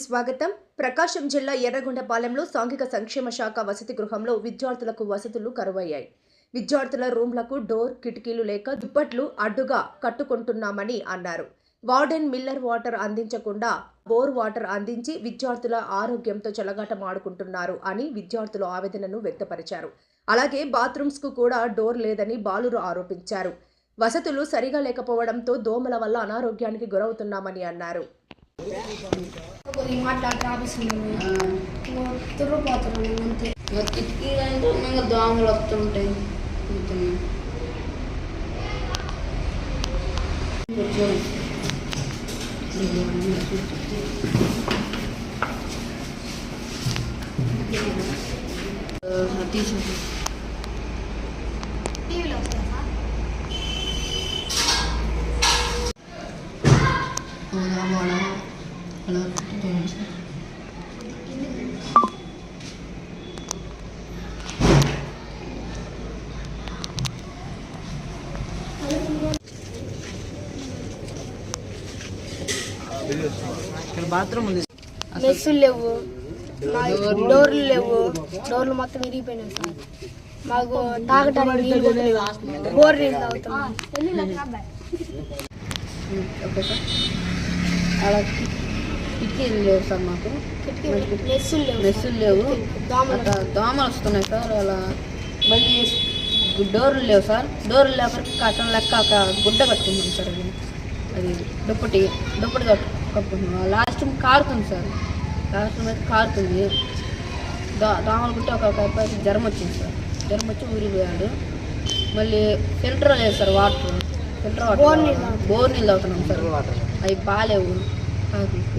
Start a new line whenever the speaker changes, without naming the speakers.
స్వాగతం. ప్రకాశం జిల్లా ఎర్రగొండపాలెంలో సాంఘిక సంక్షేమ శాఖ వసతి గృహంలో విద్యార్థులకు వసతులు కరువయ్యాయి. విద్యార్థుల రూమ్లకు డోర్, కిటికీలు లేక దుప్పట్లు అడ్డుగా కట్టుకుంటున్నామని అన్నారు. వార్డెన్ మిల్లర్ వాటర్ అందించకుండా బోర్ వాటర్ అందించి విద్యార్థుల ఆరోగ్యంతో చెలగాటమాడుకుంటున్నారు అని విద్యార్థులు ఆవేదనను వ్యక్తపరిచారు. అలాగే బాత్రూమ్స్ కు కూడా డోర్ లేదని బాలురు ఆరోపించారు. వసతులు సరిగా లేకపోవడంతో దోమల వల్ల అనారోగ్యానికి గురవుతున్నామని అన్నారు.
దోమలు వస్తుంటాయి.
బాత్రూమ్ ఉంది,
మెస్సులు లేవు, డోర్లు లేవు, డోర్లు మొత్తం విరిగిపోయినాయి సార్. మాకు తాగటానికి నీళ్ళు బోర్ నీళ్ళు తాగుతాం.
ఓకే సార్, అలా కిటికీలు లేవు సార్, మాకు మెస్సులు లేవు, దోమలు వస్తున్నాయి సార్. అలా మళ్ళీ డోర్లు లేవు సార్. డోర్లు లేకపోతే కట్టం లెక్క ఒక గుడ్డ కట్టుకుంటాం సార్. అది దుప్పటి కట్టుకుంటున్నాం. లాస్ట్ కారుతుంది సార్, లాస్ట్ మీద కారుతుంది. దోమలు కుట్టి ఒక జ్వరం వచ్చింది సార్. జ్వరం వచ్చి ఊరిపోయాడు. మళ్ళీ ఫిల్టర్ లేదు సార్, ఫిల్టర్ వాటర్ బోర్ నీళ్ళు అవుతున్నాం సార్. అవి బాగాలేవు.